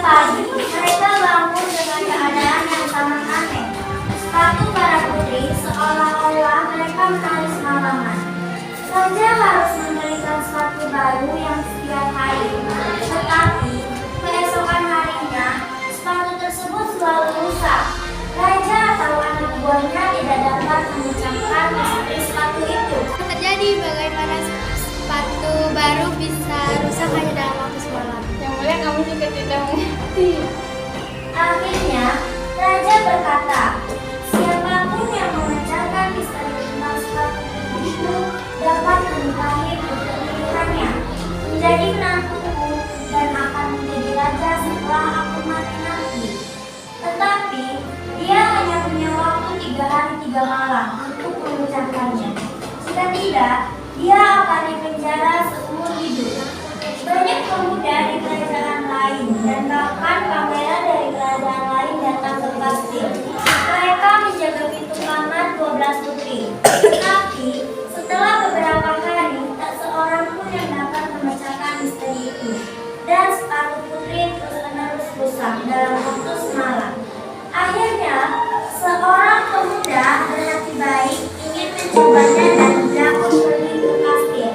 pagi, mereka bangun dengan keadaan yang sangat aneh. Sepatu para putri seolah-olah mereka menangis semalaman. Raja harus membelikan sepatu baru yang setiap hari. Tetapi, keesokan harinya, sepatu tersebut selalu rusak. Raja atau anak buahnya tidak dapat mengucapkan misteri sepatu itu. Terjadi bagaimana sepatu baru bisa rusak hanya dalam waktu semalam. Yang mulia, kamu juga tidak mengerti. Akhirnya, Raja berkata, siapapun yang memecahkan misteri tentang sepatu itu dapat menikahi putri pilihannya, menjadi menantuku dan akan menjadi raja setelah aku mati nanti. Tetapi, dia hanya punya waktu 3 hari 3 malam untuk mengucapkannya. Jika tidak, dia akan dipenjara seumur hidup. Banyak pemuda di kerajaan lain dan bahkan pangeran dari kerajaan lain datang ke kastil. Mereka menjaga pintu kamar 12 putri. Tetapi setelah beberapa hari, tak seorang pun yang dapat memecahkan misteri itu. Dan sepatu putri terus-menerus rusak dalam waktu semalam. Akhirnya, seorang pemuda berhati baik ingin mencobanya dan berangkat pergi ke kastil.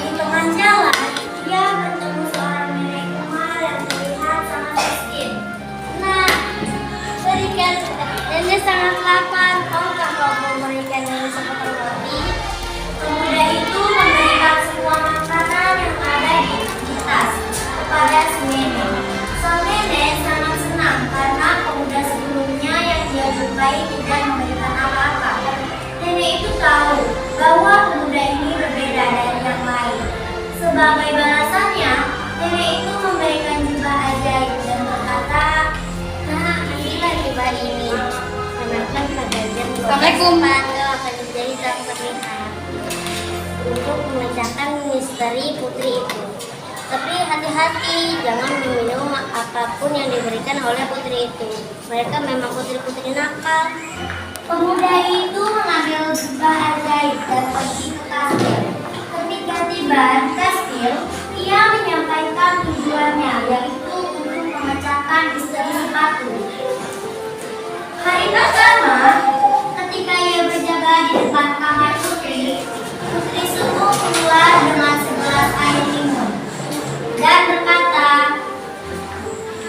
Di tengah jalan, dia bertemu seorang nenek tua yang terlihat sangat miskin. Nah, berikan, nenek sangat lapar. Maukah kau memberikan nenek sepotong roti? Pemuda itu memberikan semua makanan yang ada di tas kepada si nenek. Sang nenek sangat senang karena pemuda sebelumnya yang dia jumpai tidak memberikan apa-apa. Nenek itu tahu bahwa pemuda ini berbeda dari yang lain. Sebagai balasannya, nenek itu memberikan jubah ajaib dan berkata, "Nah, ambillah jubah ini. Kenakan padamu. Assalamualaikum. Sepatu akan menjadi tak terlihat untuk memecahkan misteri putri itu. Tapi hati-hati, jangan meminum apapun yang diberikan oleh putri itu. Mereka memang putri-putri nakal." Pemuda itu mengambil jubah ajaib dan pergi ke kastil. Ketika tiba di kastil, ia menyampaikan tujuannya, yaitu untuk memecahkan misteri sepatu. Hari pertama, ketika ia berjaga di depan kamar putri, putri suku keluar dengan segelas air limun dan berkata,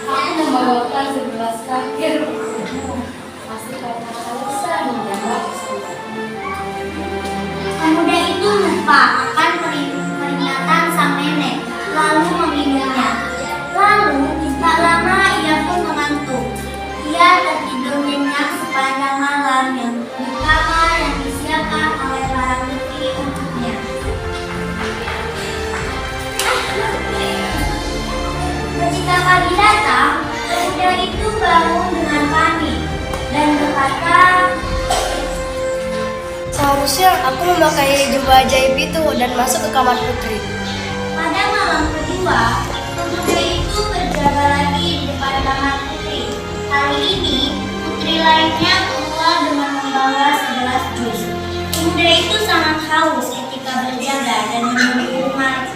Aku membawakan 11 kafir untukmu. Pasti karena kau bisa menjawab kesulitanmu. pemuda itu lupa akan peringatan sang nenek, lalu meminumnya. Lalu, tak lama ia pun mengantuk. Ia tertidur nyenyak sepanjang malam yang di kamar yang disiapkan oleh para putri untuknya. Ketika pagi datang, pemuda itu bangun dengan panik dan berkata, Seharusnya aku memakai jubah ajaib itu dan masuk ke kamar putri. pada malam kedua, pemuda itu berjaga lagi di depan kamar putri. Kali ini, putri lainnya keluar dengan membawa segelas jus. Pemuda itu sangat haus ketika berjaga dan menunggu malam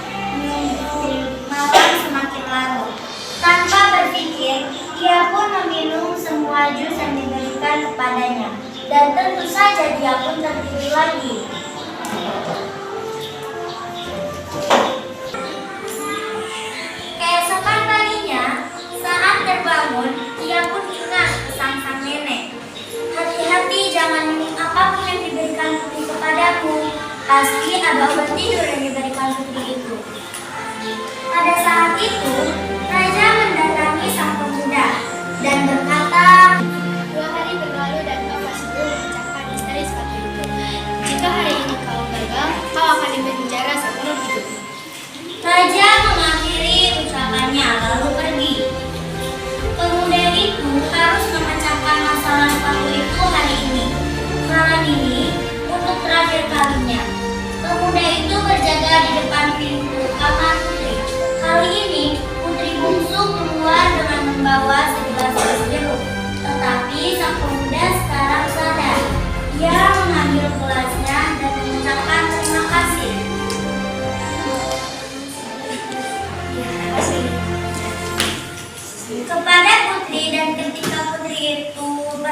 semakin larut. Tanpa berpikir, ia pun meminum semua jus yang diberikan kepadanya. Dan tentu saja dia pun tertidur lagi. Keesokan paginya, saat terbangun, ia pun ingat pesan sang nenek. Hati-hati, jangan minum apapun yang diberikan putri kepadamu. Pasti ada obat tidur yang diberikan putri itu. Pada saat itu, raja mendatangi sang pemuda dan berkata, 2 hari berlalu dan kau masih belum memecahkan misteri sepatu itu. Jika hari ini kau gagal, kau akan dipenjara seumur hidup. Raja mengakhiri ucapannya lalu pergi. Pemuda itu harus memecahkan masalah sepatu itu hari ini. Malam ini, untuk terakhir kalinya, pemuda itu berjaga di depan pintu kamar putri. Kali ini, putri bungsu keluar dengan membawa segelas es jeruk. Tetapi sang pemuda sekarang sadar. Ia mengambil gelasnya dan mengucapkan terima kasih.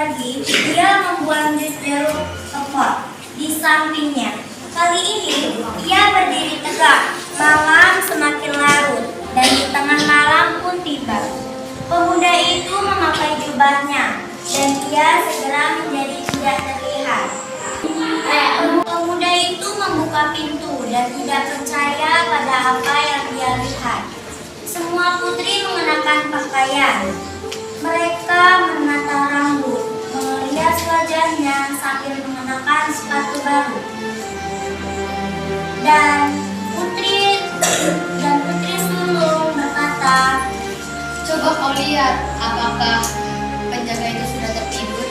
lagi, ia membuang jeruk kepot di sampingnya. Kali ini, ia berdiri tegak. Malam semakin larut, dan di tengah malam pun tiba. Pemuda itu memakai jubahnya, dan ia segera menjadi tidak terlihat. Pemuda itu membuka pintu dan tidak percaya pada apa yang dia lihat. Semua putri mengenakan pakaian. Mereka menata rambut, menghias wajahnya sambil mengenakan sepatu baru. Dan putri sulung berkata, Coba kau lihat, apakah penjaga itu sudah tertidur?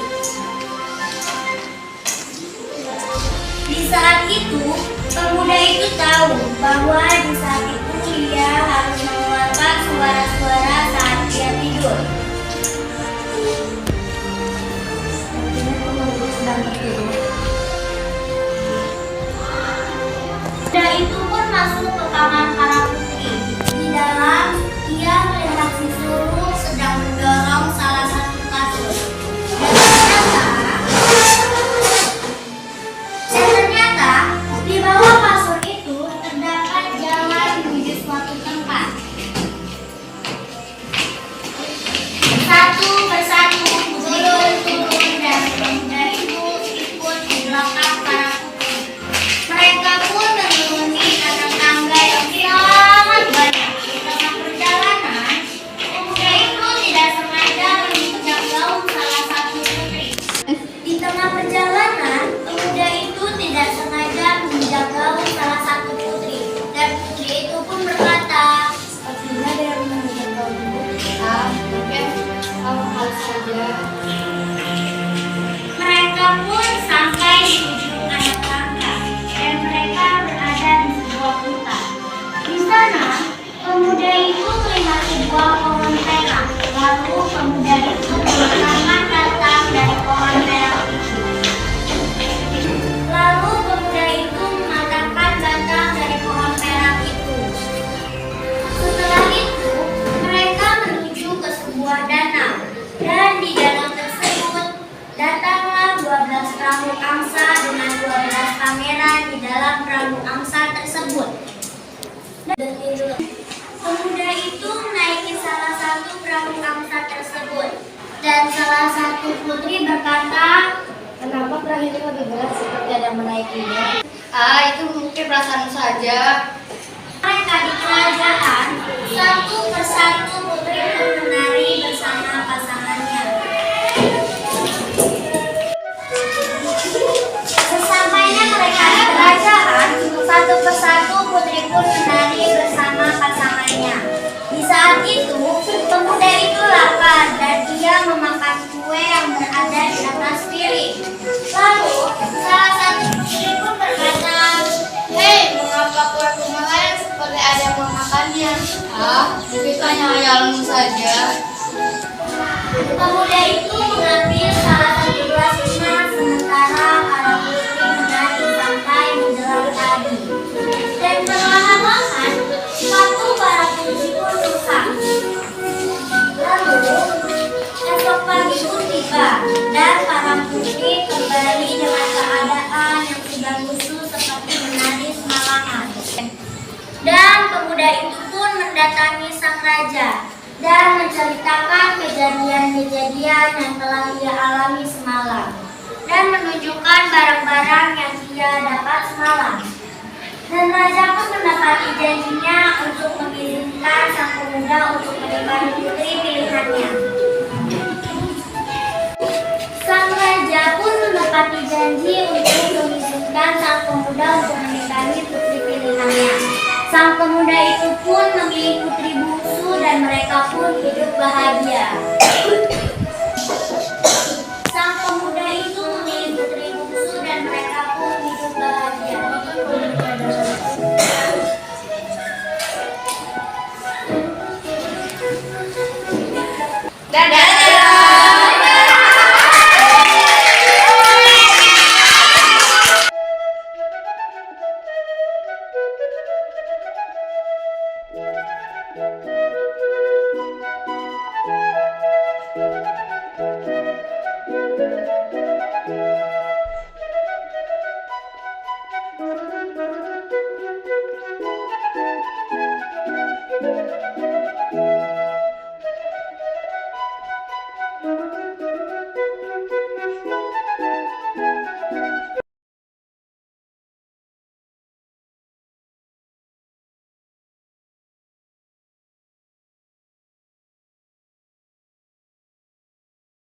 di saat itu pemuda itu tahu bahwa di saat itu dia harus mengeluarkan suara-suara saat dia tidur. Pemuda itu pun masuk ke kamar para putri. Di dalam, ia melihat si sulung sedang mendorong salah satu kasur. Dan ternyata di bawah kasur itu terdapat jalan menuju suatu tempat. Satu persatu putri turun dan pemuda itu ikut di belakang para putri. Mereka pun menuruni anak tangga yang sangat banyak. Di tengah perjalanan, pemuda itu tidak sengaja menginjak gaun salah satu putri. Di tengah perjalanan, pemuda itu tidak sengaja menginjak gaun salah satu putri. Dan putri itu pun berkata, Sepertinya dia menginjak gaun kita, mungkin kau harus saja. mereka pun sampai di ujung anak tangga dan mereka berada di sebuah hutan. Di sana, pemuda itu melihat sebuah pohon perak. Lalu pemuda itu mengangkat batang dari pohon perak itu. Lalu pemuda itu mematahkan batang dari pohon perak itu. Setelah itu, mereka menuju ke sebuah danau. Dan di danau tersebut, datanglah 12 perahu angsa dengan 12 pangeran di dalam perahu angsa tersebut. Pemuda itu menaiki salah satu perahu angsa tersebut. Dan salah satu putri berkata, Kenapa perahu itu lebih berat seperti ada menaikinya? Itu mungkin perasaanmu saja. mereka di kerajaan, satu persatu putri pun menari bersama pasangannya. Sesampainya mereka di kerajaan, satu persatu putri pun menari bersama pasangannya. Di saat itu, pemuda itu lapar dan ia memakan kue yang berada di atas piring. Lalu, salah satu putri pun berkata, Hei, mengapa kue melayang seperti ada yang memakannya? Mungkin hanya hayalmu saja. pemuda itu mengambil salah satu gelas emas sementara para putri menari sampai menjelang pagi. Dan perlahan-lahan, sepatu para putri pun rusak. Lalu, esok pagi pun tiba, dan para putri kembali dengan keadaan yang sudah lusuh seperti menari semalaman. Dan pemuda itu pun mendatangi sang raja dan menceritakan kejadian-kejadian yang telah ia alami semalam dan menunjukkan barang-barang yang ia dapat semalam. Dan raja pun mendapati janjinya untuk mengizinkan sang pemuda untuk menikahi putri pilihannya. Sang raja pun menepati janji untuk mengizinkan sang pemuda untuk menikahi putri pilihannya. Sang pemuda itu pun memilih putri bungsu dan mereka pun hidup bahagia.